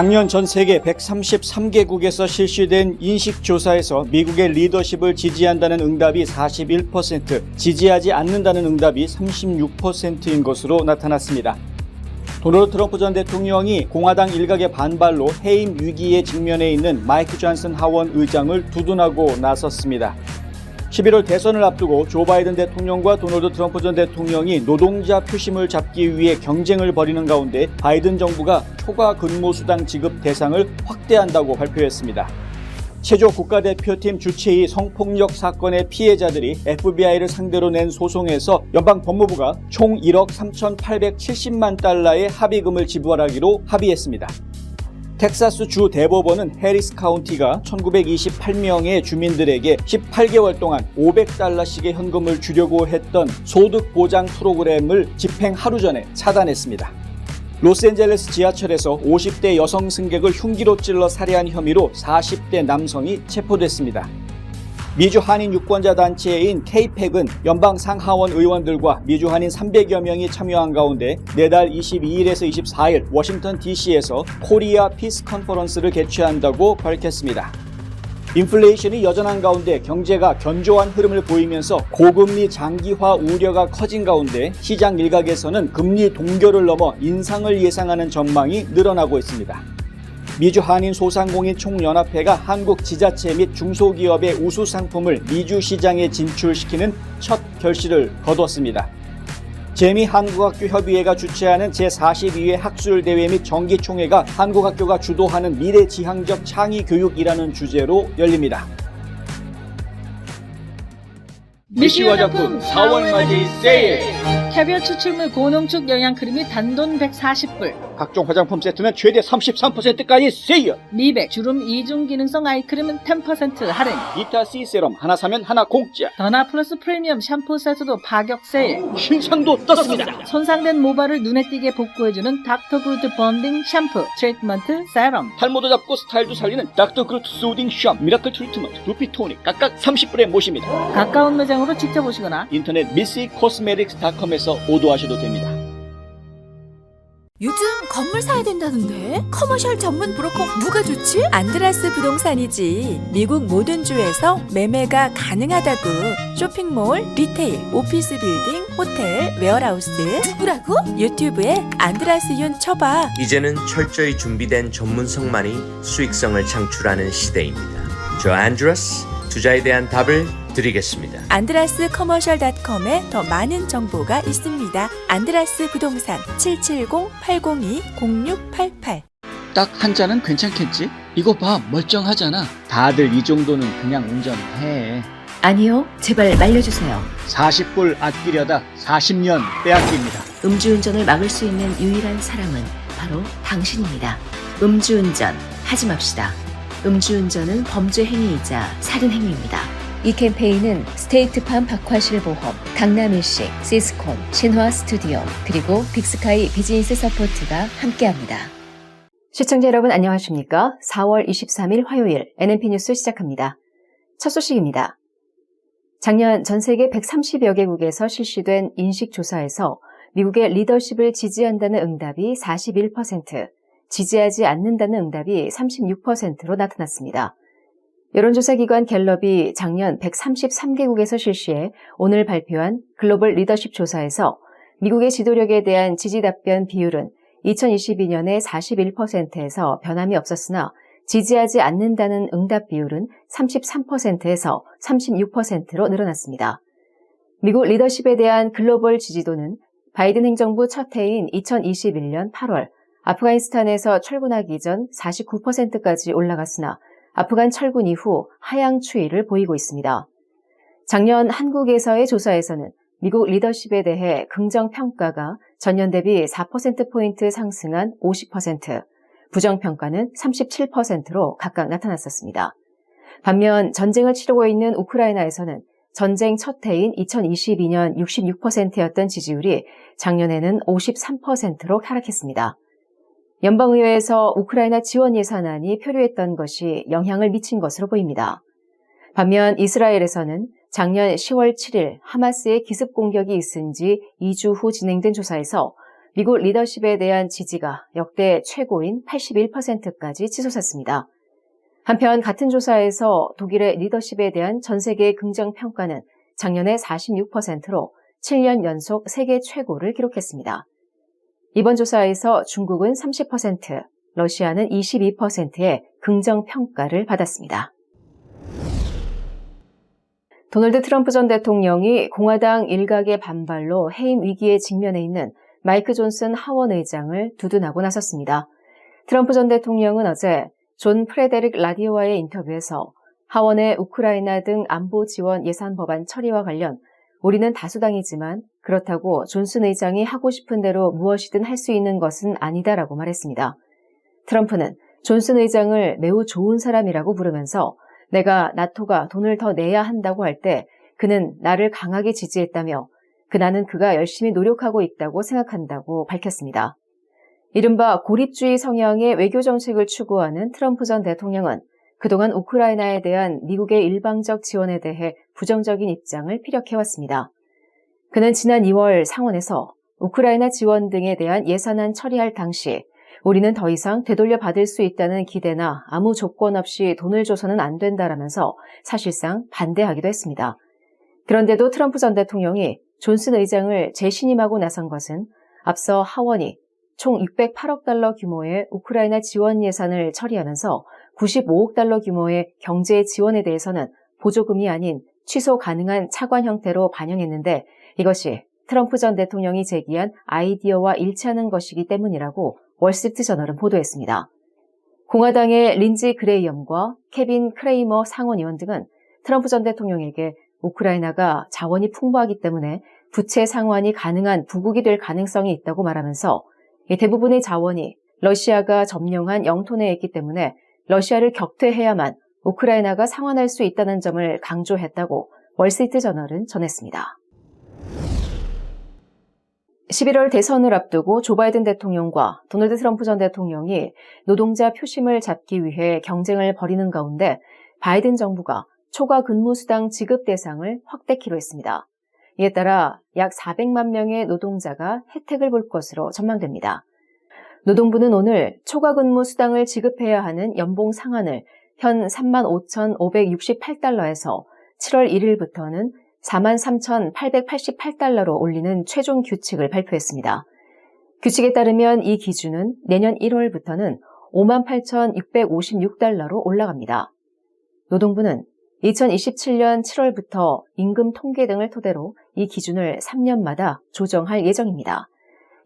작년 전 세계 133개국에서 실시된 인식조사에서 미국의 리더십을 지지한다는 응답이 41%, 지지하지 않는다는 응답이 36%인 것으로 나타났습니다. 도널드 트럼프 전 대통령이 공화당 일각의 반발로 해임 위기에 직면해 있는 마이크 존슨 하원 의장을 두둔하고 나섰습니다. 11월 대선을 앞두고 조 바이든 대통령과 도널드 트럼프 전 대통령이 노동자 표심을 잡기 위해 경쟁을 벌이는 가운데 바이든 정부가 초과 근무수당 지급 대상을 확대한다고 발표했습니다. 체조 국가대표팀 주치의 성폭력 사건의 피해자들이 FBI를 상대로 낸 소송에서 연방법무부가 총 1억 3,870만 달러의 합의금을 지불하기로 합의했습니다. 텍사스 주 대법원은 해리스 카운티가 1928명의 주민들에게 18개월 동안 $500씩의 현금을 주려고 했던 소득 보장 프로그램을 집행 하루 전에 차단했습니다. 로스앤젤레스 지하철에서 50대 여성 승객을 흉기로 찔러 살해한 혐의로 40대 남성이 체포됐습니다. 미주 한인 유권자 단체인 KPEC은 연방 상하원 의원들과 미주 한인 300여 명이 참여한 가운데 내달 22일에서 24일 워싱턴 DC에서 코리아 피스 컨퍼런스를 개최한다고 밝혔습니다. 인플레이션이 여전한 가운데 경제가 견조한 흐름을 보이면서 고금리 장기화 우려가 커진 가운데 시장 일각에서는 금리 동결을 넘어 인상을 예상하는 전망이 늘어나고 있습니다. 미주 한인 소상공인 총연합회가 한국 지자체 및 중소기업의 우수 상품을 미주 시장에 진출시키는 첫 결실을 거뒀습니다. 재미한국학교협의회가 주최하는 제42회 학술대회 및 정기총회가 한국학교가 주도하는 미래지향적 창의교육이라는 주제로 열립니다. 미시 화장품 4월 맞이 세일! 캐비어 추출물 고농축 영양크림 이 단돈 140불, 각종 화장품 세트는 최대 33%까지 세일! 미백 주름 이중 기능성 아이크림은 10% 할인, 비타C 세럼 하나 사면 하나 공짜! 더나 플러스 프리미엄 샴푸 세트도 파격 세일, 신상도 떴습니다! 손상된 모발을 눈에 띄게 복구해주는 닥터 그루트 번딩 샴푸, 트리트먼트 세럼, 탈모도 잡고 스타일도 살리는 닥터 그루트 소딩 샴, 미라클 트리트먼트, 두피 토닉 각각 30불에 모십니다. 가까운 매장으로 직접 오시거나 인터넷 missicoosmetics.com에서 오더하셔도 됩니다. 요즘 건물 사야 된다는데 커머셜 전문 브로커 누가 좋지? 안드라스 부동산이지. 미국 모든 주에서 매매가 가능하다고. 쇼핑몰, 리테일, 오피스 빌딩, 호텔, 웨어하우스. 누구라고? 유튜브에 안드라스 윤 쳐봐. 이제는 철저히 준비된 전문성만이 수익성을 창출하는 시대입니다. 저 안드라스 투자에 대한 답을 드리겠습니다. 안드라스 커머셜.com에 더 많은 정보가 있습니다. 안드라스 부동산 770-802-0688. 딱 한 잔은 괜찮겠지? 이거 봐, 멀쩡하잖아. 다들 이 정도는 그냥 운전해. 아니요, 제발 말려주세요. 40불 아끼려다 40년 빼앗깁니다. 음주운전을 막을 수 있는 유일한 사람은 바로 당신입니다. 음주운전 하지 맙시다. 음주운전은 범죄 행위이자 살인 행위입니다. 이 캠페인은 스테이트팜 박화실보험, 강남일식, 시스콘, 신화 스튜디오, 그리고 빅스카이 비즈니스 서포트가 함께합니다. 시청자 여러분 안녕하십니까? 4월 23일 화요일 NNP 뉴스 시작합니다. 첫 소식입니다. 작년 전 세계 130여 개국에서 실시된 인식조사에서 미국의 리더십을 지지한다는 응답이 41%, 지지하지 않는다는 응답이 36%로 나타났습니다. 여론조사기관 갤럽이 작년 133개국에서 실시해 오늘 발표한 글로벌 리더십 조사에서 미국의 지도력에 대한 지지 답변 비율은 2022년에 41%에서 변함이 없었으나 지지하지 않는다는 응답 비율은 33%에서 36%로 늘어났습니다. 미국 리더십에 대한 글로벌 지지도는 바이든 행정부 첫 해인 2021년 8월 아프가니스탄에서 철군하기 전 49%까지 올라갔으나 아프간 철군 이후 하향 추이를 보이고 있습니다. 작년 한국에서의 조사에서는 미국 리더십에 대해 긍정 평가가 전년 대비 4%포인트 상승한 50%, 부정 평가는 37%로 각각 나타났었습니다. 반면 전쟁을 치르고 있는 우크라이나에서는 전쟁 첫 해인 2022년 66%였던 지지율이 작년에는 53%로 하락했습니다. 연방의회에서 우크라이나 지원 예산안이 표류했던 것이 영향을 미친 것으로 보입니다. 반면 이스라엘에서는 작년 10월 7일 하마스의 기습 공격이 있은 지 2주 후 진행된 조사에서 미국 리더십에 대한 지지가 역대 최고인 81%까지 치솟았습니다. 한편 같은 조사에서 독일의 리더십에 대한 전 세계의 긍정 평가는 작년에 46%로 7년 연속 세계 최고를 기록했습니다. 이번 조사에서 중국은 30%, 러시아는 22%의 긍정 평가를 받았습니다. 도널드 트럼프 전 대통령이 공화당 일각의 반발로 해임 위기에 직면해 있는 마이크 존슨 하원 의장을 두둔하고 나섰습니다. 트럼프 전 대통령은 어제 존 프레데릭 라디오와의 인터뷰에서 하원의 우크라이나 등 안보 지원 예산 법안 처리와 관련 우리는 다수당이지만 그렇다고 존슨 의장이 하고 싶은 대로 무엇이든 할 수 있는 것은 아니다라고 말했습니다. 트럼프는 존슨 의장을 매우 좋은 사람이라고 부르면서 내가 나토가 돈을 더 내야 한다고 할 때 그는 나를 강하게 지지했다며 나는 그가 열심히 노력하고 있다고 생각한다고 밝혔습니다. 이른바 고립주의 성향의 외교 정책을 추구하는 트럼프 전 대통령은 그동안 우크라이나에 대한 미국의 일방적 지원에 대해 부정적인 입장을 피력해왔습니다. 그는 지난 2월 상원에서 우크라이나 지원 등에 대한 예산안 처리할 당시 우리는 더 이상 되돌려 받을 수 있다는 기대나 아무 조건 없이 돈을 줘서는 안 된다라면서 사실상 반대하기도 했습니다. 그런데도 트럼프 전 대통령이 존슨 의장을 재신임하고 나선 것은 앞서 하원이 총 608억 달러 규모의 우크라이나 지원 예산을 처리하면서 95억 달러 규모의 경제 지원에 대해서는 보조금이 아닌 취소 가능한 차관 형태로 반영했는데 이것이 트럼프 전 대통령이 제기한 아이디어와 일치하는 것이기 때문이라고 월스트리트저널은 보도했습니다. 공화당의 린지 그레이엄과 케빈 크레이머 상원의원 등은 트럼프 전 대통령에게 우크라이나가 자원이 풍부하기 때문에 부채 상환이 가능한 부국이 될 가능성이 있다고 말하면서 대부분의 자원이 러시아가 점령한 영토 내에 있기 때문에 러시아를 격퇴해야만 우크라이나가 상환할 수 있다는 점을 강조했다고 월스트리트저널은 전했습니다. 11월 대선을 앞두고 조 바이든 대통령과 도널드 트럼프 전 대통령이 노동자 표심을 잡기 위해 경쟁을 벌이는 가운데 바이든 정부가 초과 근무수당 지급 대상을 확대키로 했습니다. 이에 따라 약 400만 명의 노동자가 혜택을 볼 것으로 전망됩니다. 노동부는 오늘 초과 근무 수당을 지급해야 하는 연봉 상한을 현 35,568달러에서 7월 1일부터는 43,888달러로 올리는 최종 규칙을 발표했습니다. 규칙에 따르면 이 기준은 내년 1월부터는 58,656달러로 올라갑니다. 노동부는 2027년 7월부터 임금 통계 등을 토대로 이 기준을 3년마다 조정할 예정입니다.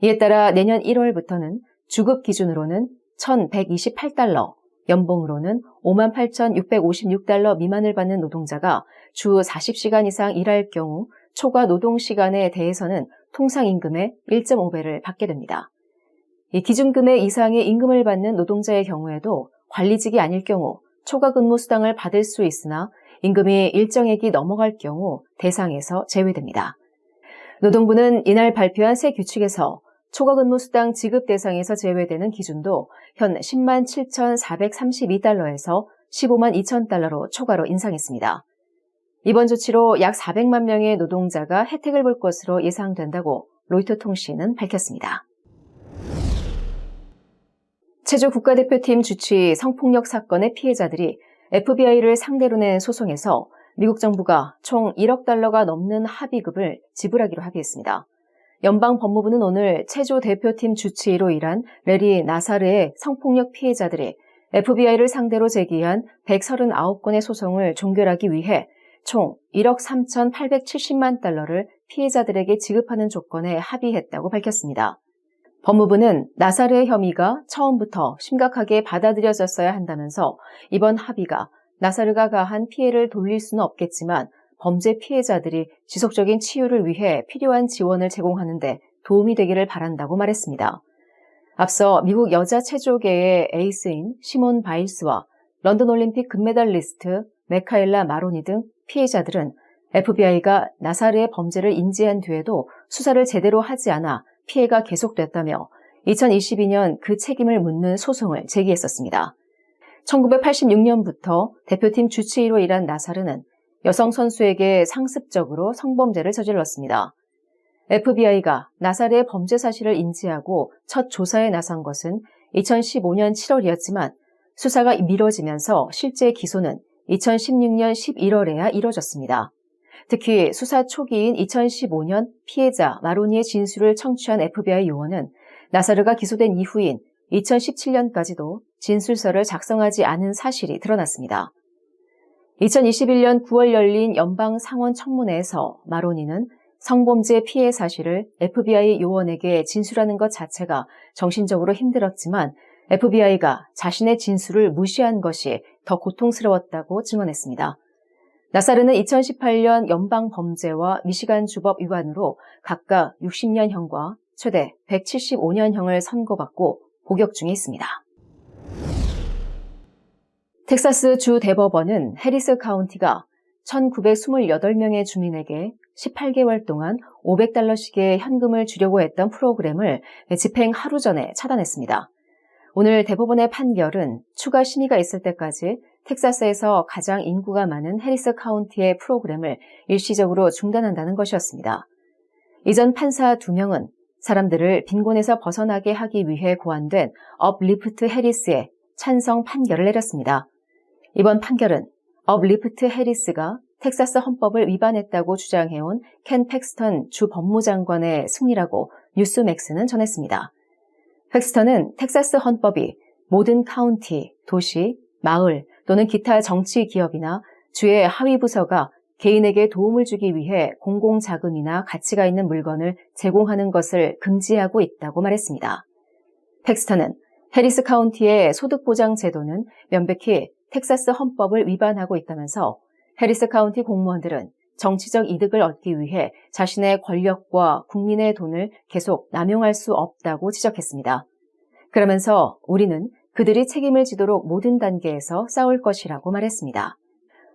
이에 따라 내년 1월부터는 주급 기준으로는 1,128달러, 연봉으로는 58,656달러 미만을 받는 노동자가 주 40시간 이상 일할 경우 초과 노동시간에 대해서는 통상임금의 1.5배를 받게 됩니다. 이 기준금액 이상의 임금을 받는 노동자의 경우에도 관리직이 아닐 경우 초과 근무 수당을 받을 수 있으나 임금이 일정액이 넘어갈 경우 대상에서 제외됩니다. 노동부는 이날 발표한 새 규칙에서 초과 근무 수당 지급 대상에서 제외되는 기준도 현 10만 7,432달러에서 15만 2,000달러로 초과로 인상했습니다. 이번 조치로 약 400만 명의 노동자가 혜택을 볼 것으로 예상된다고 로이터 통신은 밝혔습니다. 체조 국가대표팀 주치 성폭력 사건의 피해자들이 FBI를 상대로 낸 소송에서 미국 정부가 총 1억 달러가 넘는 합의금을 지불하기로 합의했습니다. 연방법무부는 오늘 체조 대표팀 주치의로 일한 레리 나사르의 성폭력 피해자들이 FBI를 상대로 제기한 139건의 소송을 종결하기 위해 총 1억 3,870만 달러를 피해자들에게 지급하는 조건에 합의했다고 밝혔습니다. 법무부는 나사르의 혐의가 처음부터 심각하게 받아들여졌어야 한다면서 이번 합의가 나사르가 가한 피해를 돌릴 수는 없겠지만 범죄 피해자들이 지속적인 치유를 위해 필요한 지원을 제공하는 데 도움이 되기를 바란다고 말했습니다. 앞서 미국 여자 체조계의 에이스인 시몬 바일스와 런던 올림픽 금메달리스트 메카엘라 마로니 등 피해자들은 FBI가 나사르의 범죄를 인지한 뒤에도 수사를 제대로 하지 않아 피해가 계속됐다며 2022년 그 책임을 묻는 소송을 제기했었습니다. 1986년부터 대표팀 주치의로 일한 나사르는 여성 선수에게 상습적으로 성범죄를 저질렀습니다. FBI가 나사르의 범죄 사실을 인지하고 첫 조사에 나선 것은 2015년 7월이었지만 수사가 미뤄지면서 실제 기소는 2016년 11월에야 이뤄졌습니다. 특히 수사 초기인 2015년 피해자 마로니의 진술을 청취한 FBI 요원은 나사르가 기소된 이후인 2017년까지도 진술서를 작성하지 않은 사실이 드러났습니다. 2021년 9월 열린 연방 상원 청문회에서 마로니는 성범죄 피해 사실을 FBI 요원에게 진술하는 것 자체가 정신적으로 힘들었지만 FBI가 자신의 진술을 무시한 것이 더 고통스러웠다고 증언했습니다. 나사르는 2018년 연방범죄와 미시간주법 위반으로 각각 60년형과 최대 175년형을 선고받고 복역 중에 있습니다. 텍사스 주 대법원은 해리스 카운티가 1928명의 주민에게 18개월 동안 $500씩의 현금을 주려고 했던 프로그램을 집행 하루 전에 차단했습니다. 오늘 대법원의 판결은 추가 심의가 있을 때까지 텍사스에서 가장 인구가 많은 해리스 카운티의 프로그램을 일시적으로 중단한다는 것이었습니다. 이전 판사 2명은 사람들을 빈곤에서 벗어나게 하기 위해 고안된 업리프트 해리스의 찬성 판결을 내렸습니다. 이번 판결은 업리프트 해리스가 텍사스 헌법을 위반했다고 주장해온 켄 팩스턴 주 법무장관의 승리라고 뉴스맥스는 전했습니다. 팩스턴은 텍사스 헌법이 모든 카운티, 도시, 마을 또는 기타 정치 기업이나 주의 하위 부서가 개인에게 도움을 주기 위해 공공자금이나 가치가 있는 물건을 제공하는 것을 금지하고 있다고 말했습니다. 팩스턴은 해리스 카운티의 소득보장 제도는 명백히 텍사스 헌법을 위반하고 있다면서 해리스 카운티 공무원들은 정치적 이득을 얻기 위해 자신의 권력과 국민의 돈을 계속 남용할 수 없다고 지적했습니다. 그러면서 우리는 그들이 책임을 지도록 모든 단계에서 싸울 것이라고 말했습니다.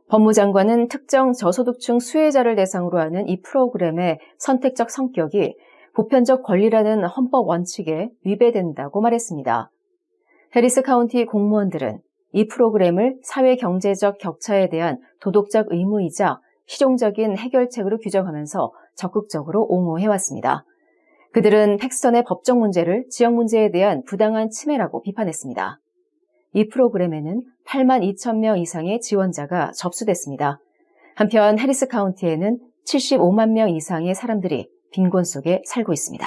법무장관은 특정 저소득층 수혜자를 대상으로 하는 이 프로그램의 선택적 성격이 보편적 권리라는 헌법 원칙에 위배된다고 말했습니다. 해리스 카운티 공무원들은 이 프로그램을 사회-경제적 격차에 대한 도덕적 의무이자 실용적인 해결책으로 규정하면서 적극적으로 옹호해왔습니다. 그들은 팩스턴의 법적 문제를 지역 문제에 대한 부당한 침해라고 비판했습니다. 이 프로그램에는 8만 2천 명 이상의 지원자가 접수됐습니다. 한편 해리스 카운티에는 75만 명 이상의 사람들이 빈곤 속에 살고 있습니다.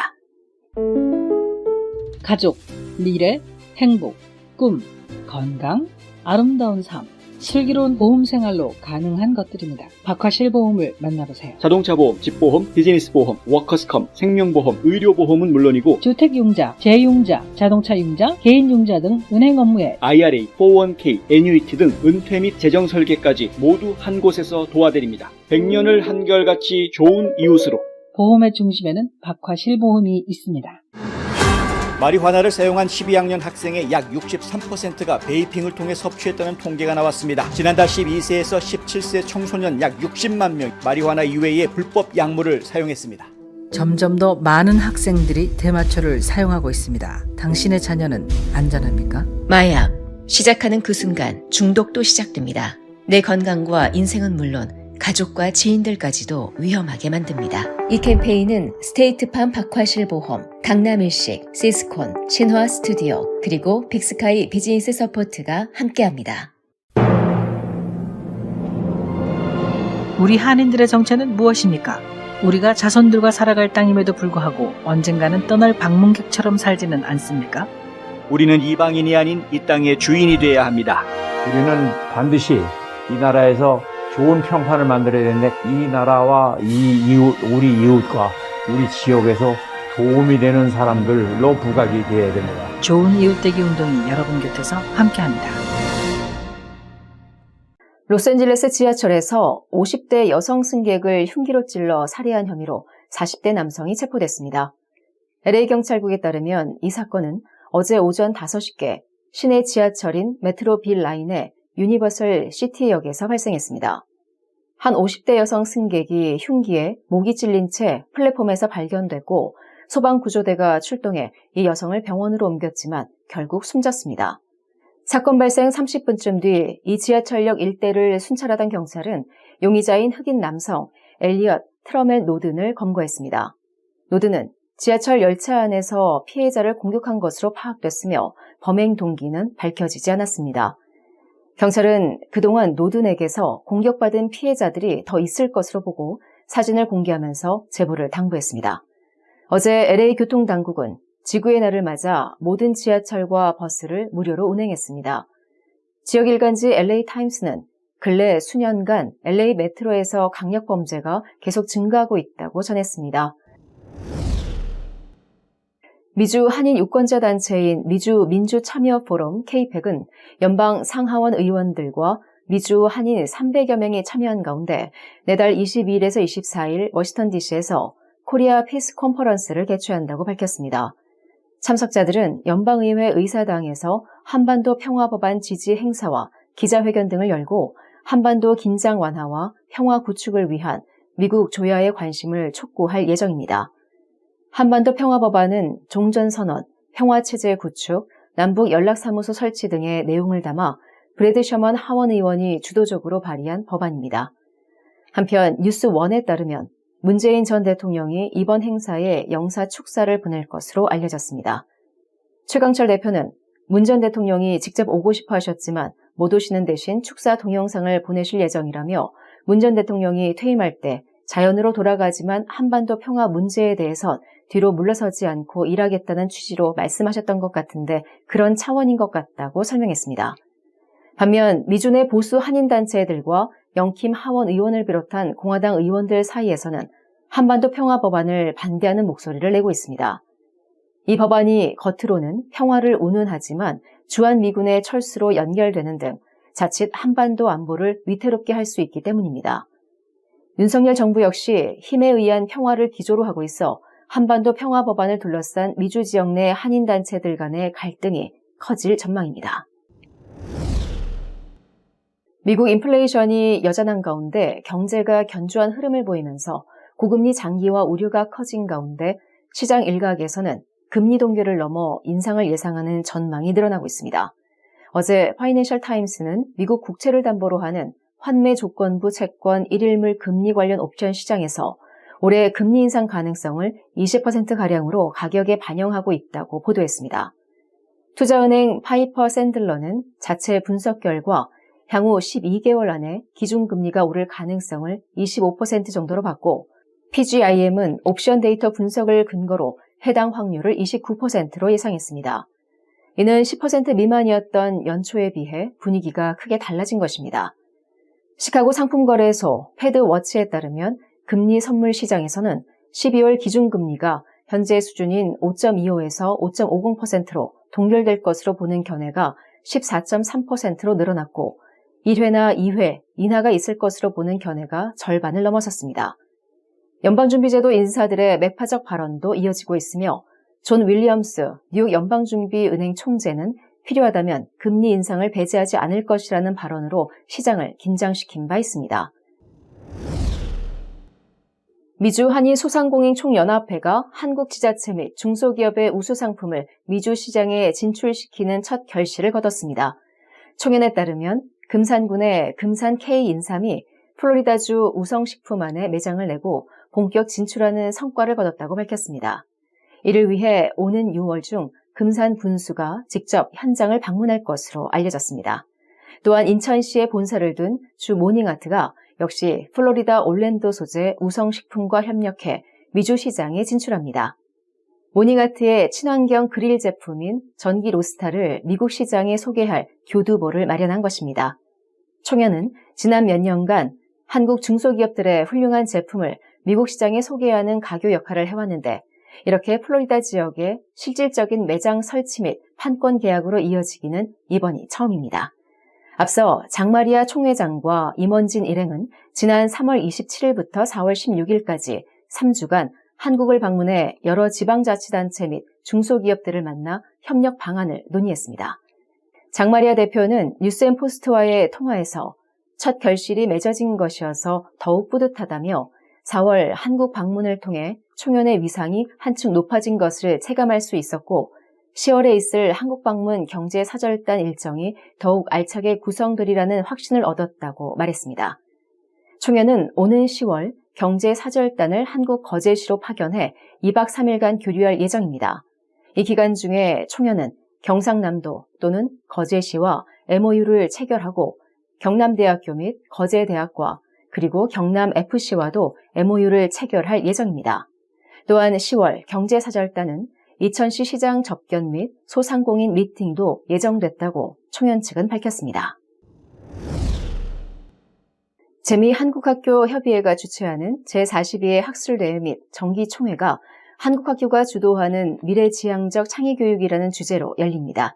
가족, 미래, 행복, 꿈, 건강, 아름다운 삶, 슬기로운 보험 생활로 가능한 것들입니다. 박화실보험을 만나보세요. 자동차 보험, 집보험, 비즈니스 보험, 워커스컴, 생명보험, 의료보험은 물론이고 주택융자, 재융자, 자동차융자, 개인융자 등 은행 업무에 IRA, 401k, 애뉴이티 등 은퇴 및 재정 설계까지 모두 한 곳에서 도와드립니다. 100년을 한결같이 좋은 이웃으로. 보험의 중심에는 박화실보험이 있습니다. 마리화나를 사용한 12학년 학생의 약 63%가 베이핑을 통해 섭취했다는 통계가 나왔습니다. 지난달 12세에서 17세 청소년 약 60만 명 마리화나 이외의 불법 약물을 사용했습니다. 점점 더 많은 학생들이 대마초를 사용하고 있습니다. 당신의 자녀는 안전합니까? 마약. 시작하는 그 순간 중독도 시작됩니다. 내 건강과 인생은 물론 가족과 지인들까지도 위험하게 만듭니다. 이 캠페인은 스테이트팜 박화실보험, 강남일식, 시스콘, 신화 스튜디오, 그리고 빅스카이 비즈니스 서포트가 함께합니다. 우리 한인들의 정체는 무엇입니까? 우리가 자손들과 살아갈 땅임에도 불구하고 언젠가는 떠날 방문객처럼 살지는 않습니까? 우리는 이방인이 아닌 이 땅의 주인이 되어야 합니다. 우리는 반드시 이 나라에서 좋은 평판을 만들어야 되는데 이 나라와 우리 이웃과 우리 지역에서 도움이 되는 사람들로 부각이 되어야 됩니다. 좋은 이웃되기 운동이 여러분 곁에서 함께합니다. 로스앤젤레스 지하철에서 50대 여성 승객을 흉기로 찔러 살해한 혐의로 40대 남성이 체포됐습니다. LA 경찰국에 따르면 이 사건은 어제 오전 5시께 시내 지하철인 메트로 빌 라인의 유니버설 시티역에서 발생했습니다. 한 50대 여성 승객이 흉기에 목이 찔린 채 플랫폼에서 발견됐고 소방구조대가 출동해 이 여성을 병원으로 옮겼지만 결국 숨졌습니다. 사건 발생 30분쯤 뒤 이 지하철역 일대를 순찰하던 경찰은 용의자인 흑인 남성 엘리엇 트러멜 노든을 검거했습니다. 노드는 지하철 열차 안에서 피해자를 공격한 것으로 파악됐으며 범행 동기는 밝혀지지 않았습니다. 경찰은 그동안 노드 내에서 공격받은 피해자들이 더 있을 것으로 보고 사진을 공개하면서 제보를 당부했습니다. 어제 LA 교통당국은 지구의 날을 맞아 모든 지하철과 버스를 무료로 운행했습니다. 지역 일간지 LA 타임스는 근래 수년간 LA 메트로에서 강력범죄가 계속 증가하고 있다고 전했습니다. 미주 한인 유권자 단체인 미주 민주참여포럼 KPEC은 연방 상하원 의원들과 미주 한인 300여 명이 참여한 가운데 내달 22일에서 24일 워싱턴 DC에서 코리아 피스 컨퍼런스를 개최한다고 밝혔습니다. 참석자들은 연방의회 의사당에서 한반도 평화법안 지지 행사와 기자회견 등을 열고 한반도 긴장 완화와 평화 구축을 위한 미국 조야의 관심을 촉구할 예정입니다. 한반도 평화법안은 종전선언, 평화체제 구축, 남북 연락사무소 설치 등의 내용을 담아 브래드 셔먼 하원 의원이 주도적으로 발의한 법안입니다. 한편 뉴스원에 따르면 문재인 전 대통령이 이번 행사에 영사 축사를 보낼 것으로 알려졌습니다. 최강철 대표는 문 전 대통령이 직접 오고 싶어 하셨지만 못 오시는 대신 축사 동영상을 보내실 예정이라며 문 전 대통령이 퇴임할 때 자연으로 돌아가지만 한반도 평화 문제에 대해선 뒤로 물러서지 않고 일하겠다는 취지로 말씀하셨던 것 같은데 그런 차원인 것 같다고 설명했습니다. 반면 미주 내 보수 한인단체들과 영킴 하원 의원을 비롯한 공화당 의원들 사이에서는 한반도 평화 법안을 반대하는 목소리를 내고 있습니다. 이 법안이 겉으로는 평화를 운운하지만 주한미군의 철수로 연결되는 등 자칫 한반도 안보를 위태롭게 할 수 있기 때문입니다. 윤석열 정부 역시 힘에 의한 평화를 기조로 하고 있어 한반도 평화 법안을 둘러싼 미주 지역 내 한인단체들 간의 갈등이 커질 전망입니다. 미국 인플레이션이 여전한 가운데 경제가 견조한 흐름을 보이면서 고금리 장기화 우려가 커진 가운데 시장 일각에서는 금리 동결을 넘어 인상을 예상하는 전망이 늘어나고 있습니다. 어제 파이낸셜 타임스는 미국 국채를 담보로 하는 환매 조건부 채권 1일물 금리 관련 옵션 시장에서 올해 금리 인상 가능성을 20%가량으로 가격에 반영하고 있다고 보도했습니다. 투자은행 파이퍼 샌들러는 자체 분석 결과 향후 12개월 안에 기준금리가 오를 가능성을 25% 정도로 봤고 PGIM은 옵션 데이터 분석을 근거로 해당 확률을 29%로 예상했습니다. 이는 10% 미만이었던 연초에 비해 분위기가 크게 달라진 것입니다. 시카고 상품거래소 패드워치에 따르면 금리 선물 시장에서는 12월 기준금리가 현재 수준인 5.25에서 5.50%로 동결될 것으로 보는 견해가 14.3%로 늘어났고 1회나 2회 인하가 있을 것으로 보는 견해가 절반을 넘어섰습니다. 연방준비제도 인사들의 매파적 발언도 이어지고 있으며 존 윌리엄스 뉴욕 연방준비은행 총재는 필요하다면 금리 인상을 배제하지 않을 것이라는 발언으로 시장을 긴장시킨 바 있습니다. 미주 한인 소상공인 총연합회가 한국 지자체 및 중소기업의 우수상품을 미주 시장에 진출시키는 첫 결실을 거뒀습니다. 총연에 따르면 금산군의 금산 K인삼이 플로리다주 우성식품안에 매장을 내고 본격 진출하는 성과를 거뒀다고 밝혔습니다. 이를 위해 오는 6월 중 금산 분수가 직접 현장을 방문할 것으로 알려졌습니다. 또한 인천시에 본사를 둔 주 모닝아트가 역시 플로리다 올랜도 소재 우성식품과 협력해 미주 시장에 진출합니다. 모닝아트의 친환경 그릴 제품인 전기 로스타를 미국 시장에 소개할 교두보를 마련한 것입니다. 총연은 지난 몇 년간 한국 중소기업들의 훌륭한 제품을 미국 시장에 소개하는 가교 역할을 해왔는데 이렇게 플로리다 지역의 실질적인 매장 설치 및 판권 계약으로 이어지기는 이번이 처음입니다. 앞서 장마리아 총회장과 임원진 일행은 지난 3월 27일부터 4월 16일까지 3주간 한국을 방문해 여러 지방자치단체 및 중소기업들을 만나 협력 방안을 논의했습니다. 장마리아 대표는 뉴스앤포스트와의 통화에서 첫 결실이 맺어진 것이어서 더욱 뿌듯하다며 4월 한국 방문을 통해 총연의 위상이 한층 높아진 것을 체감할 수 있었고 10월에 있을 한국 방문 경제사절단 일정이 더욱 알차게 구성되리라는 확신을 얻었다고 말했습니다. 총연은 오는 10월 경제사절단을 한국 거제시로 파견해 2박 3일간 교류할 예정입니다. 이 기간 중에 총연은 경상남도 또는 거제시와 MOU를 체결하고 경남대학교 및 거제대학과 그리고 경남FC와도 MOU를 체결할 예정입니다. 또한 10월 경제사절단은 이천시 시장 접견 및 소상공인 미팅도 예정됐다고 총연 측은 밝혔습니다. 재미한국학교협의회가 주최하는 제42회 학술대회 및 정기총회가 한국학교가 주도하는 미래지향적 창의교육이라는 주제로 열립니다.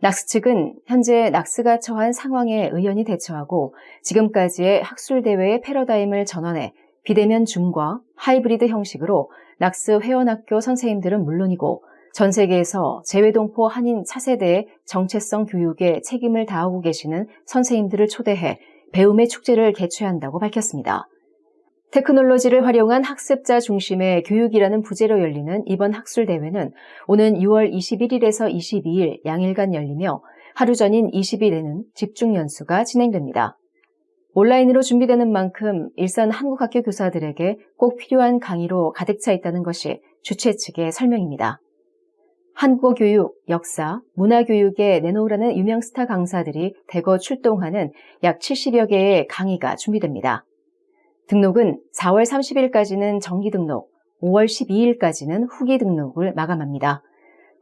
낙스 측은 현재 낙스가 처한 상황에 의연히 대처하고 지금까지의 학술대회의 패러다임을 전환해 비대면 줌과 하이브리드 형식으로 낙스 회원학교 선생님들은 물론이고 전 세계에서 재외동포 한인 차세대의 정체성 교육에 책임을 다하고 계시는 선생님들을 초대해 배움의 축제를 개최한다고 밝혔습니다. 테크놀로지를 활용한 학습자 중심의 교육이라는 부제로 열리는 이번 학술대회는 오는 6월 21일에서 22일 양일간 열리며 하루 전인 20일에는 집중연수가 진행됩니다. 온라인으로 준비되는 만큼 일선 한국학교 교사들에게 꼭 필요한 강의로 가득 차 있다는 것이 주최 측의 설명입니다. 한국어 교육, 역사, 문화교육에 내놓으라는 유명 스타 강사들이 대거 출동하는 약 70여 개의 강의가 준비됩니다. 등록은 4월 30일까지는 정기 등록, 5월 12일까지는 후기 등록을 마감합니다.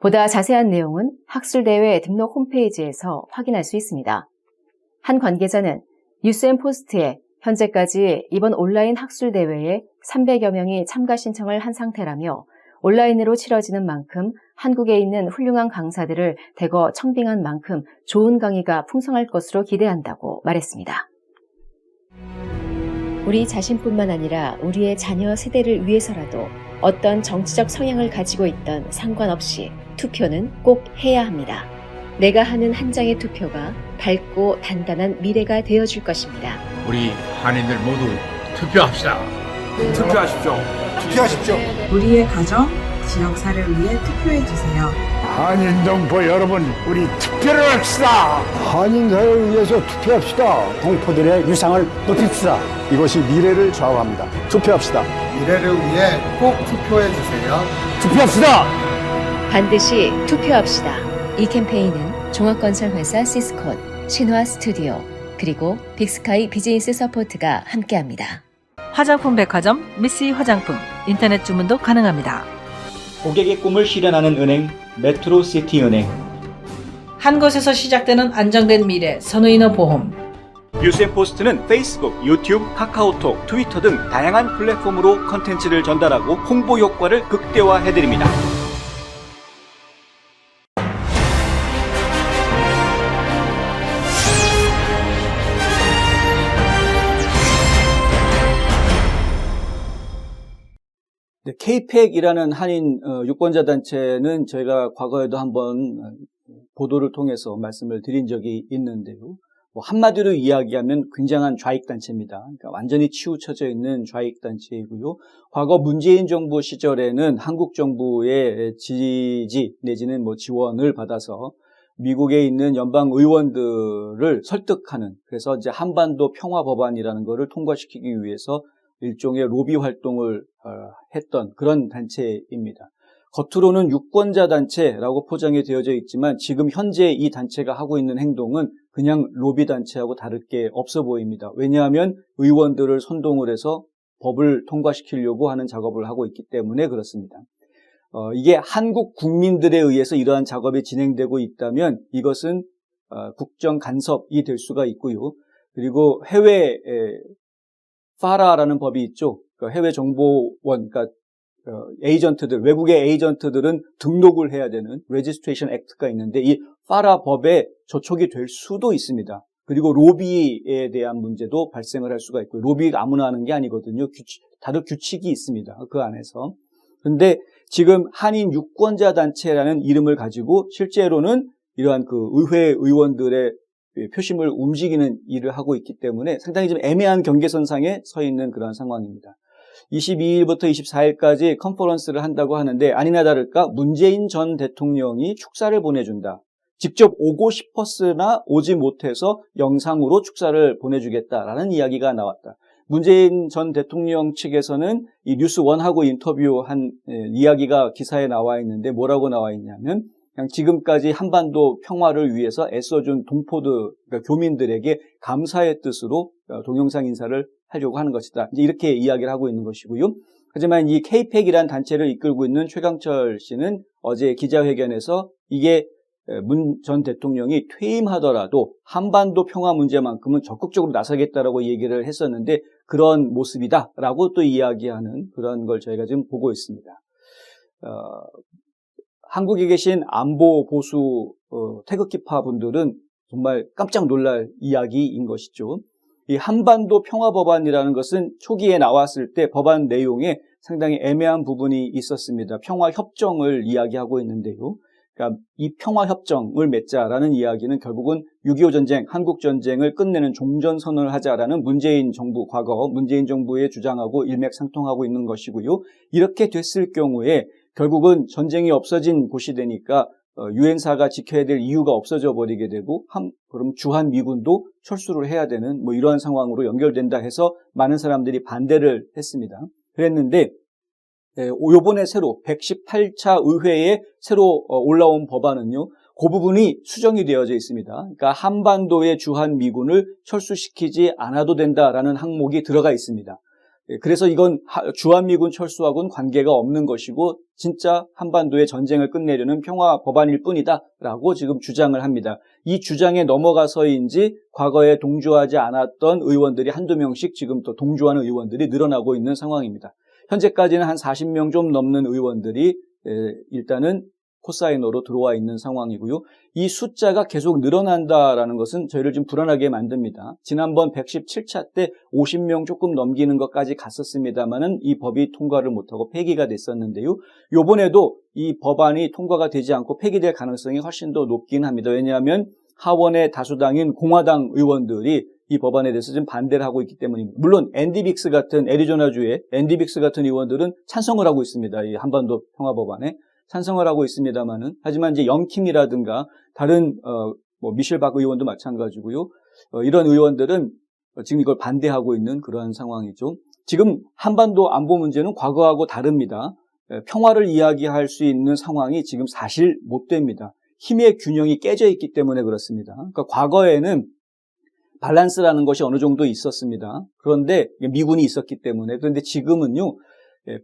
보다 자세한 내용은 학술대회 등록 홈페이지에서 확인할 수 있습니다. 한 관계자는 뉴스앤포스트에 현재까지 이번 온라인 학술대회에 300여 명이 참가 신청을 한 상태라며 온라인으로 치러지는 만큼 한국에 있는 훌륭한 강사들을 대거 청빙한 만큼 좋은 강의가 풍성할 것으로 기대한다고 말했습니다. 우리 자신뿐만 아니라 우리의 자녀 세대를 위해서라도 어떤 정치적 성향을 가지고 있던 상관없이 투표는 꼭 해야 합니다. 내가 하는 한 장의 투표가 밝고 단단한 미래가 되어줄 것입니다. 우리 한인들 모두 투표합시다. 투표하십시오. 투표하십시오. 우리의 가정, 지역사를 위해 투표해주세요. 한인 동포 여러분, 우리 투표를 합시다. 한인사를 위해서 투표합시다. 동포들의 유상을 높입시다. 이것이 미래를 좌우합니다. 투표합시다. 미래를 위해 꼭 투표해주세요. 투표합시다. 반드시 투표합시다. 이 캠페인은 종합건설회사 시스콘, 신화 스튜디오, 그리고 빅스카이 비즈니스 서포트가 함께합니다. 화장품 백화점 미쓰이 화장품 인터넷 주문도 가능합니다. 고객의 꿈을 실현하는 은행 메트로시티은행. 한 곳에서 시작되는 안정된 미래 선우인어 보험. 뉴스앤포스트는 페이스북, 유튜브, 카카오톡, 트위터 등 다양한 플랫폼으로 컨텐츠를 전달하고 홍보 효과를 극대화해드립니다. KPEC이라는 한인 유권자 단체는 저희가 과거에도 한번 보도를 통해서 말씀을 드린 적이 있는데요. 한마디로 이야기하면 굉장한 좌익단체입니다. 그러니까 완전히 치우쳐져 있는 좌익단체이고요. 과거 문재인 정부 시절에는 한국 정부의 지지 내지는 지원을 받아서 미국에 있는 연방 의원들을 설득하는, 그래서 이제 한반도 평화 법안이라는 것을 통과시키기 위해서 일종의 로비 활동을 했던 그런 단체입니다. 겉으로는 유권자 단체라고 포장이 되어져 있지만 지금 현재 이 단체가 하고 있는 행동은 그냥 로비 단체하고 다를 게 없어 보입니다. 왜냐하면 의원들을 선동을 해서 법을 통과시키려고 하는 작업을 하고 있기 때문에 그렇습니다. 이게 한국 국민들에 의해서 이러한 작업이 진행되고 있다면 이것은 국정 간섭이 될 수가 있고요. 그리고 해외 파라라는 법이 있죠. 해외 정보원, 그러니까 에이전트들, 외국의 에이전트들은 등록을 해야 되는 레지스트레이션 액트가 있는데 이 파라 법에 저촉이 될 수도 있습니다. 그리고 로비에 대한 문제도 발생을 할 수가 있고요. 로비가 아무나 하는 게 아니거든요. 다들 규칙이 있습니다. 그 안에서. 그런데 지금 한인 유권자 단체라는 이름을 가지고 실제로는 이러한 그 의회 의원들의 표심을 움직이는 일을 하고 있기 때문에 상당히 좀 애매한 경계선상에 서 있는 그런 상황입니다. 22일부터 24일까지 컨퍼런스를 한다고 하는데 아니나 다를까 문재인 전 대통령이 축사를 보내준다. 직접 오고 싶었으나 오지 못해서 영상으로 축사를 보내주겠다라는 이야기가 나왔다. 문재인 전 대통령 측에서는 이 뉴스원하고 인터뷰한 이야기가 기사에 나와 있는데 뭐라고 나와 있냐면 그냥 지금까지 한반도 평화를 위해서 애써준 동포들, 그러니까 교민들에게 감사의 뜻으로 동영상 인사를 하려고 하는 것이다. 이제 이렇게 이야기를 하고 있는 것이고요. 하지만 이 KPEC이라는 단체를 이끌고 있는 최강철 씨는 어제 기자회견에서 이게 문 전 대통령이 퇴임하더라도 한반도 평화 문제만큼은 적극적으로 나서겠다라고 얘기를 했었는데 그런 모습이다라고 또 이야기하는 그런 걸 저희가 지금 보고 있습니다. 한국에 계신 안보 보수 태극기파 분들은 정말 깜짝 놀랄 이야기인 것이죠. 이 한반도 평화 법안이라는 것은 초기에 나왔을 때 법안 내용에 상당히 애매한 부분이 있었습니다. 평화 협정을 이야기하고 있는데요. 그러니까 이 평화 협정을 맺자라는 이야기는 결국은 6.25 전쟁, 한국 전쟁을 끝내는 종전 선언을 하자라는 문재인 정부 과거 문재인 정부의 주장하고 일맥상통하고 있는 것이고요. 이렇게 됐을 경우에 결국은 전쟁이 없어진 곳이 되니까 유엔사가 지켜야 될 이유가 없어져 버리게 되고 그럼 주한 미군도 철수를 해야 되는 뭐 이러한 상황으로 연결된다 해서 많은 사람들이 반대를 했습니다. 그랬는데 요번에 새로 118차 의회에 새로 올라온 법안은요. 그 부분이 수정이 되어져 있습니다. 그러니까 한반도의 주한 미군을 철수시키지 않아도 된다라는 항목이 들어가 있습니다. 그래서 이건 주한미군 철수하고는 관계가 없는 것이고 진짜 한반도의 전쟁을 끝내려는 평화 법안일 뿐이다라고 지금 주장을 합니다. 이 주장에 넘어가서인지 과거에 동조하지 않았던 의원들이 한두 명씩 지금 또 동조하는 의원들이 늘어나고 있는 상황입니다. 현재까지는 한 40명 좀 넘는 의원들이 일단은 코사인으로 들어와 있는 상황이고요. 이 숫자가 계속 늘어난다라는 것은 저희를 좀 불안하게 만듭니다. 지난번 117차 때 50명 조금 넘기는 것까지 갔었습니다만은 이 법이 통과를 못하고 폐기가 됐었는데요. 이번에도 이 법안이 통과가 되지 않고 폐기될 가능성이 훨씬 더 높긴 합니다. 왜냐하면 하원의 다수당인 공화당 의원들이 이 법안에 대해서 좀 반대를 하고 있기 때문입니다. 물론 앤디 빅스 같은 애리조나주의 앤디 빅스 같은 의원들은 찬성을 하고 있습니다. 이 한반도 평화 법안에. 찬성을 하고 있습니다만은 하지만 이제 영킴이라든가 다른 뭐 미셸 박 의원도 마찬가지고요. 이런 의원들은 지금 이걸 반대하고 있는 그러한 상황이죠. 지금 한반도 안보 문제는 과거하고 다릅니다. 평화를 이야기할 수 있는 상황이 지금 사실 못 됩니다. 힘의 균형이 깨져 있기 때문에 그렇습니다. 그러니까 과거에는 밸런스라는 것이 어느 정도 있었습니다. 그런데 미군이 있었기 때문에 그런데 지금은요.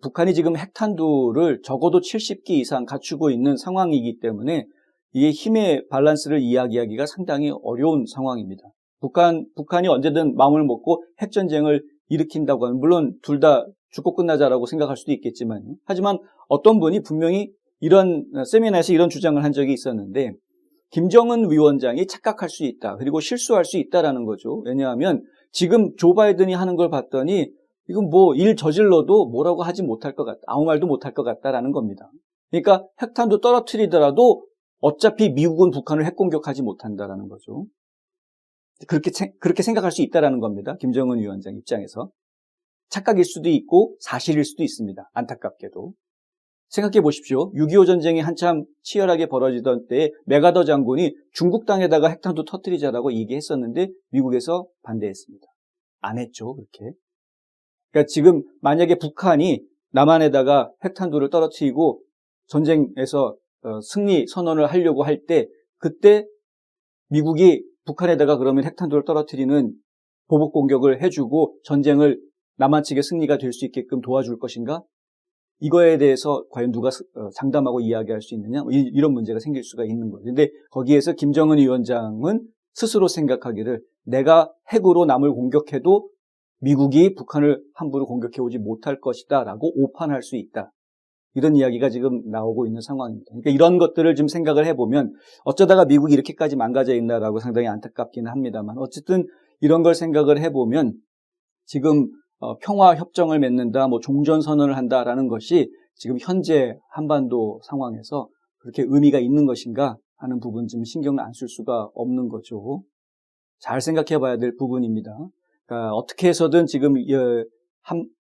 북한이 지금 핵탄두를 적어도 70기 이상 갖추고 있는 상황이기 때문에 이 힘의 밸런스를 이야기하기가 상당히 어려운 상황입니다. 북한이 언제든 마음을 먹고 핵전쟁을 일으킨다고 하면 물론 둘 다 죽고 끝나자라고 생각할 수도 있겠지만요. 하지만 어떤 분이 분명히 이런 세미나에서 이런 주장을 한 적이 있었는데 김정은 위원장이 착각할 수 있다. 그리고 실수할 수 있다라는 거죠. 왜냐하면 지금 조 바이든이 하는 걸 봤더니 이건 뭐 일 저질러도 뭐라고 하지 못할 것 같다. 아무 말도 못할 것 같다라는 겁니다. 그러니까 핵탄두 떨어뜨리더라도 어차피 미국은 북한을 핵공격하지 못한다라는 거죠. 그렇게 생각할 수 있다라는 겁니다. 김정은 위원장 입장에서. 착각일 수도 있고 사실일 수도 있습니다. 안타깝게도. 생각해 보십시오. 6.25 전쟁이 한참 치열하게 벌어지던 때에 메가더 장군이 중국 땅에다가 핵탄두 터뜨리자라고 얘기했었는데 미국에서 반대했습니다. 안 했죠. 그렇게. 그러니까 지금 만약에 북한이 남한에다가 핵탄두를 떨어뜨리고 전쟁에서 승리 선언을 하려고 할 때 그때 미국이 북한에다가 그러면 핵탄두를 떨어뜨리는 보복 공격을 해주고 전쟁을 남한 측의 승리가 될 수 있게끔 도와줄 것인가? 이거에 대해서 과연 누가 장담하고 이야기할 수 있느냐? 이런 문제가 생길 수가 있는 거죠. 근데 거기에서 김정은 위원장은 스스로 생각하기를 내가 핵으로 남을 공격해도 미국이 북한을 함부로 공격해오지 못할 것이다 라고 오판할 수 있다. 이런 이야기가 지금 나오고 있는 상황입니다. 그러니까 이런 것들을 좀 생각을 해보면 어쩌다가 미국이 이렇게까지 망가져 있나라고 상당히 안타깝기는 합니다만 어쨌든 이런 걸 생각을 해보면 지금 평화협정을 맺는다, 뭐 종전선언을 한다라는 것이 지금 현재 한반도 상황에서 그렇게 의미가 있는 것인가 하는 부분 좀 신경을 안 쓸 수가 없는 거죠. 잘 생각해 봐야 될 부분입니다. 그러니까 어떻게 해서든 지금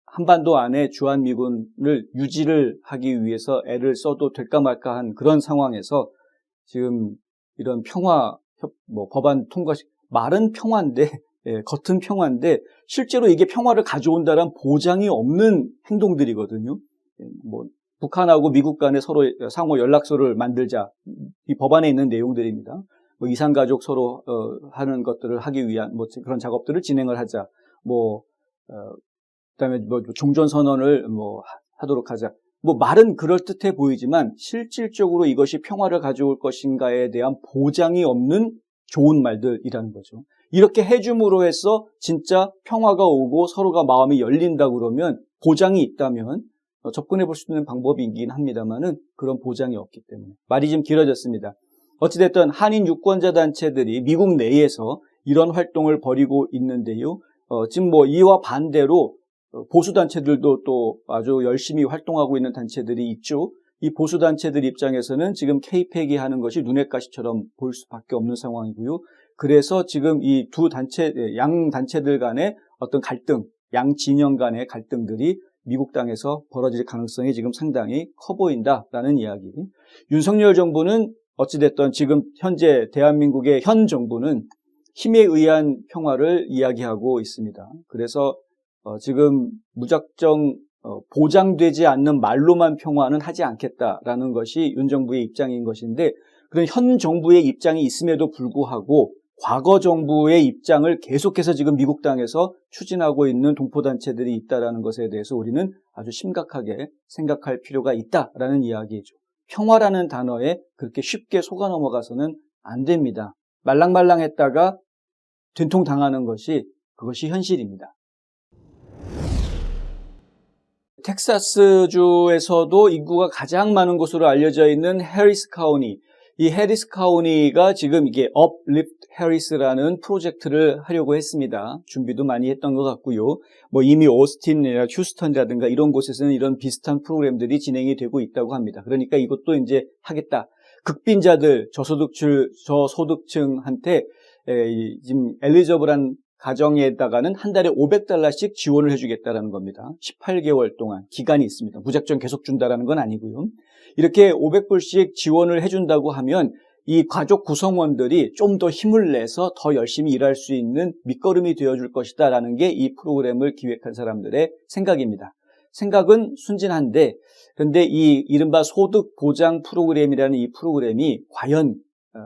한반도 안에 주한미군을 유지를 하기 위해서 애를 써도 될까 말까 한 그런 상황에서 지금 이런 평화 법안 통과, 말은 평화인데 겉은 평화인데 실제로 이게 평화를 가져온다는 보장이 없는 행동들이거든요. 뭐 북한하고 미국 간에 서로 상호 연락소를 만들자, 이 법안에 있는 내용들입니다. 뭐 이산가족 서로 하는 것들을 하기 위한 뭐 그런 작업들을 진행을 하자. 뭐 그다음에 뭐 종전선언을 뭐 하도록 하자. 뭐 말은 그럴듯해 보이지만 실질적으로 이것이 평화를 가져올 것인가에 대한 보장이 없는 좋은 말들이라는 거죠. 이렇게 해줌으로 해서 진짜 평화가 오고 서로가 마음이 열린다 그러면 보장이 있다면 접근해 볼 수 있는 방법이긴 합니다만은 그런 보장이 없기 때문에 말이 좀 길어졌습니다. 어찌됐든 한인 유권자 단체들이 미국 내에서 이런 활동을 벌이고 있는데요. 지금 뭐 이와 반대로 보수 단체들도 또 아주 열심히 활동하고 있는 단체들이 있죠. 이 보수 단체들 입장에서는 지금 케이팩이 하는 것이 눈엣 가시처럼 보일 수밖에 없는 상황이고요. 그래서 지금 이 두 단체, 양 단체들 간의 어떤 갈등, 양 진영 간의 갈등들이 미국 땅에서 벌어질 가능성이 지금 상당히 커 보인다라는 이야기. 윤석열 정부는 어찌됐든 지금 현재 대한민국의 현 정부는 힘에 의한 평화를 이야기하고 있습니다. 그래서 지금 무작정 보장되지 않는 말로만 평화는 하지 않겠다라는 것이 윤 정부의 입장인 것인데 그런 현 정부의 입장이 있음에도 불구하고 과거 정부의 입장을 계속해서 지금 미국 땅에서 추진하고 있는 동포단체들이 있다는 것에 대해서 우리는 아주 심각하게 생각할 필요가 있다라는 이야기죠. 평화라는 단어에 그렇게 쉽게 속아 넘어가서는 안 됩니다. 말랑말랑했다가 된통당하는 것이 그것이 현실입니다. 텍사스주에서도 인구가 가장 많은 곳으로 알려져 있는 해리스 카운티. 이 해리스 카운티가 지금 이게 Uplift Harris라는 프로젝트를 하려고 했습니다. 준비도 많이 했던 것 같고요. 뭐 이미 오스틴이나 휴스턴이라든가 이런 곳에서는 이런 비슷한 프로그램들이 진행이 되고 있다고 합니다. 그러니까 이것도 이제 하겠다. 극빈자들, 저소득층한테 지금 엘리저블한 가정에다가는 한 달에 $500씩 지원을 해주겠다라는 겁니다. 18개월 동안 기간이 있습니다. 무작정 계속 준다라는 건 아니고요. 이렇게 $500씩 지원을 해준다고 하면 이 가족 구성원들이 좀 더 힘을 내서 더 열심히 일할 수 있는 밑거름이 되어줄 것이다라는 게 이 프로그램을 기획한 사람들의 생각입니다. 생각은 순진한데 그런데 이 이른바 소득 보장 프로그램이라는 이 프로그램이 과연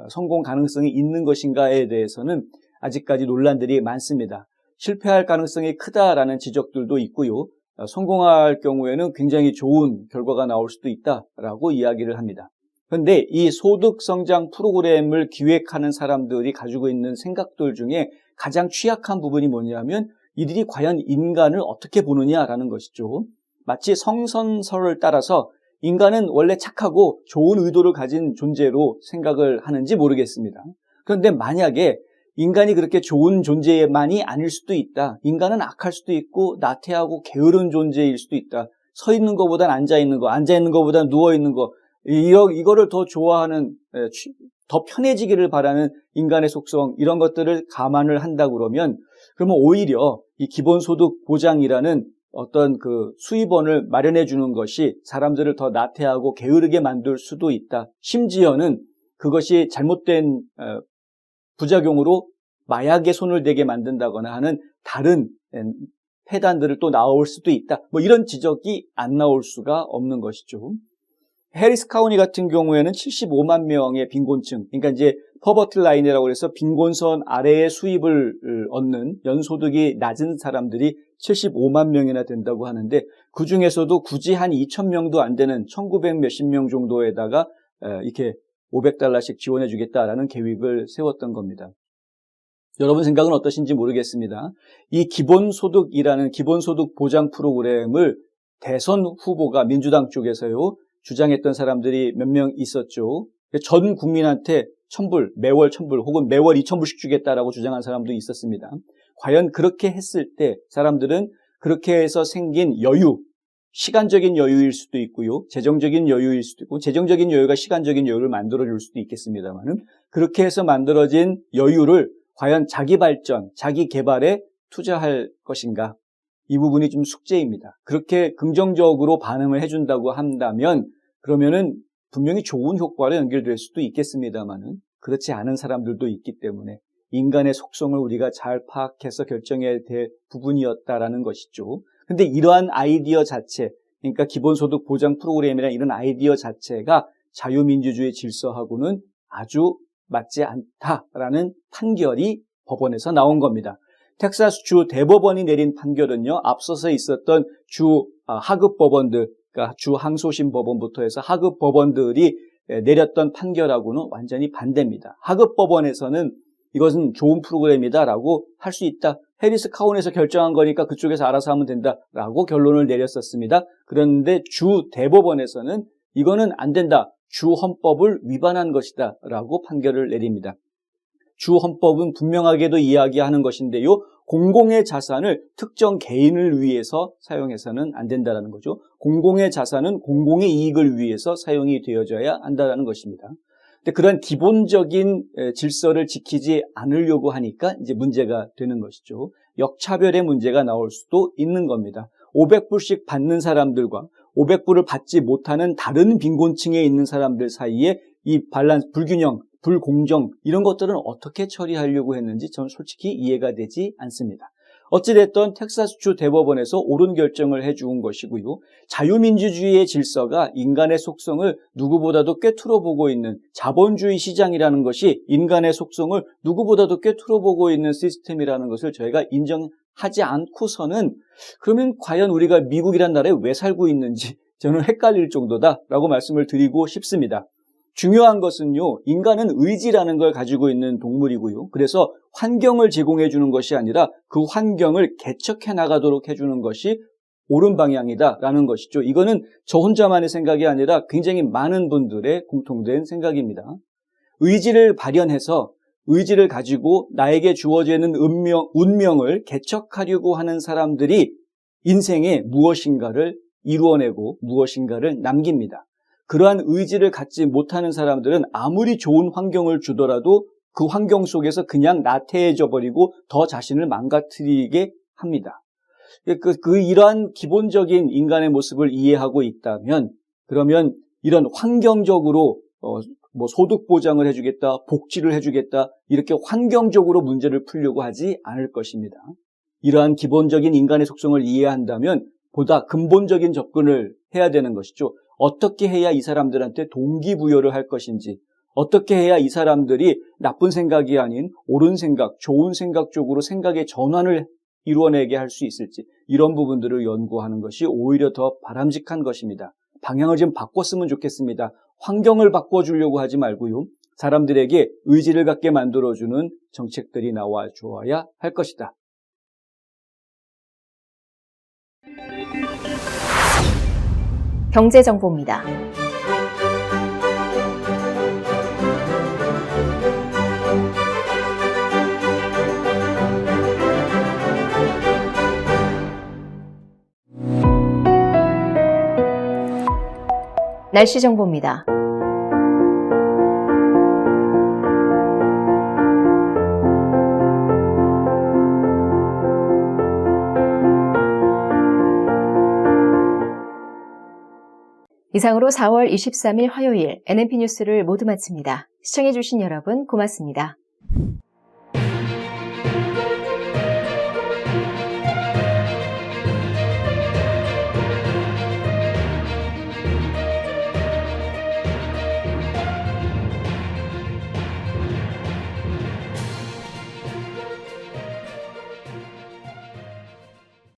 성공 가능성이 있는 것인가에 대해서는 아직까지 논란들이 많습니다. 실패할 가능성이 크다라는 지적들도 있고요. 성공할 경우에는 굉장히 좋은 결과가 나올 수도 있다라고 이야기를 합니다. 그런데 이 소득 성장 프로그램을 기획하는 사람들이 가지고 있는 생각들 중에 가장 취약한 부분이 뭐냐면 이들이 과연 인간을 어떻게 보느냐라는 것이죠. 마치 성선설을 따라서 인간은 원래 착하고 좋은 의도를 가진 존재로 생각을 하는지 모르겠습니다. 그런데 만약에 인간이 그렇게 좋은 존재만이 아닐 수도 있다. 인간은 악할 수도 있고 나태하고 게으른 존재일 수도 있다. 서 있는 것보단 앉아 있는 거, 앉아 있는 것보단 누워 있는 거, 이거를 더 좋아하는, 더 편해지기를 바라는 인간의 속성, 이런 것들을 감안을 한다 그러면 오히려 이 기본소득 보장이라는 어떤 그 수입원을 마련해 주는 것이 사람들을 더 나태하고 게으르게 만들 수도 있다. 심지어는 그것이 잘못된 부작용으로 마약에 손을 대게 만든다거나 하는 다른 폐단들을 또 나올 수도 있다. 뭐 이런 지적이 안 나올 수가 없는 것이죠. 해리스 카운티 같은 경우에는 75만 명의 빈곤층, 그러니까 이제 퍼버티 라인이라고 해서 빈곤선 아래의 수입을 얻는 연소득이 낮은 사람들이 75만 명이나 된다고 하는데 그 중에서도 굳이 한 2,000명도 안 되는 1,900 몇십 명 정도에다가 이렇게 $500씩 지원해 주겠다라는 계획을 세웠던 겁니다. 여러분 생각은 어떠신지 모르겠습니다. 이 기본소득이라는 기본소득 보장 프로그램을 대선 후보가 민주당 쪽에서요 주장했던 사람들이 몇 명 있었죠. 전 국민한테 $1,000, 매월 $1,000 혹은 매월 $2,000씩 주겠다라고 주장한 사람도 있었습니다. 과연 그렇게 했을 때 사람들은 그렇게 해서 생긴 여유, 시간적인 여유일 수도 있고요. 재정적인 여유일 수도 있고 재정적인 여유가 시간적인 여유를 만들어줄 수도 있겠습니다만은 그렇게 해서 만들어진 여유를 과연 자기 발전, 자기 개발에 투자할 것인가? 이 부분이 좀 숙제입니다. 그렇게 긍정적으로 반응을 해준다고 한다면 그러면은 분명히 좋은 효과로 연결될 수도 있겠습니다만은 그렇지 않은 사람들도 있기 때문에 인간의 속성을 우리가 잘 파악해서 결정해야 될 부분이었다라는 것이죠. 근데 이러한 아이디어 자체, 그러니까 기본소득 보장 프로그램이나 이런 아이디어 자체가 자유민주주의 질서하고는 아주 맞지 않다라는 판결이 법원에서 나온 겁니다. 텍사스 주 대법원이 내린 판결은요, 앞서서 있었던 주 하급 법원들, 그러니까 주 항소심 법원부터 해서 하급 법원들이 내렸던 판결하고는 완전히 반대입니다. 하급 법원에서는 이것은 좋은 프로그램이다라고 할 수 있다. 해리스 카운티에서 결정한 거니까 그쪽에서 알아서 하면 된다라고 결론을 내렸었습니다. 그런데 주 대법원에서는 이거는 안 된다. 주 헌법을 위반한 것이다 라고 판결을 내립니다. 주 헌법은 분명하게도 이야기하는 것인데요. 공공의 자산을 특정 개인을 위해서 사용해서는 안 된다는 거죠. 공공의 자산은 공공의 이익을 위해서 사용이 되어져야 한다는 것입니다. 근데 그런 기본적인 질서를 지키지 않으려고 하니까 이제 문제가 되는 것이죠. 역차별의 문제가 나올 수도 있는 겁니다. 500불씩 받는 사람들과 500불을 받지 못하는 다른 빈곤층에 있는 사람들 사이에 이 밸런스, 불균형, 불공정 이런 것들은 어떻게 처리하려고 했는지 저는 솔직히 이해가 되지 않습니다. 어찌됐든 텍사스주 대법원에서 옳은 결정을 해준 것이고요. 자유민주주의의 질서가 인간의 속성을 누구보다도 꿰뚫어 보고 있는 자본주의 시장이라는 것이 인간의 속성을 누구보다도 꿰뚫어 보고 있는 시스템이라는 것을 저희가 인정하지 않고서는 그러면 과연 우리가 미국이란 나라에 왜 살고 있는지 저는 헷갈릴 정도다라고 말씀을 드리고 싶습니다. 중요한 것은요, 인간은 의지라는 걸 가지고 있는 동물이고요. 그래서 환경을 제공해 주는 것이 아니라 그 환경을 개척해 나가도록 해주는 것이 옳은 방향이다라는 것이죠. 이거는 저 혼자만의 생각이 아니라 굉장히 많은 분들의 공통된 생각입니다. 의지를 발현해서 의지를 가지고 나에게 주어지는 운명을 개척하려고 하는 사람들이 인생에 무엇인가를 이루어내고 무엇인가를 남깁니다. 그러한 의지를 갖지 못하는 사람들은 아무리 좋은 환경을 주더라도 그 환경 속에서 그냥 나태해져 버리고 더 자신을 망가뜨리게 합니다. 이러한 기본적인 인간의 모습을 이해하고 있다면 그러면 이런 환경적으로 소득 보장을 해주겠다, 복지를 해주겠다 이렇게 환경적으로 문제를 풀려고 하지 않을 것입니다. 이러한 기본적인 인간의 속성을 이해한다면 보다 근본적인 접근을 해야 되는 것이죠. 어떻게 해야 이 사람들한테 동기부여를 할 것인지, 어떻게 해야 이 사람들이 나쁜 생각이 아닌 옳은 생각, 좋은 생각 쪽으로 생각의 전환을 이루어내게 할 수 있을지 이런 부분들을 연구하는 것이 오히려 더 바람직한 것입니다. 방향을 좀 바꿨으면 좋겠습니다. 환경을 바꿔주려고 하지 말고요. 사람들에게 의지를 갖게 만들어주는 정책들이 나와 주어야 할 것이다. 경제정보입니다. 날씨 정보입니다. 이상으로 4월 23일 화요일 NMP 뉴스를 모두 마칩니다. 시청해주신 여러분 고맙습니다.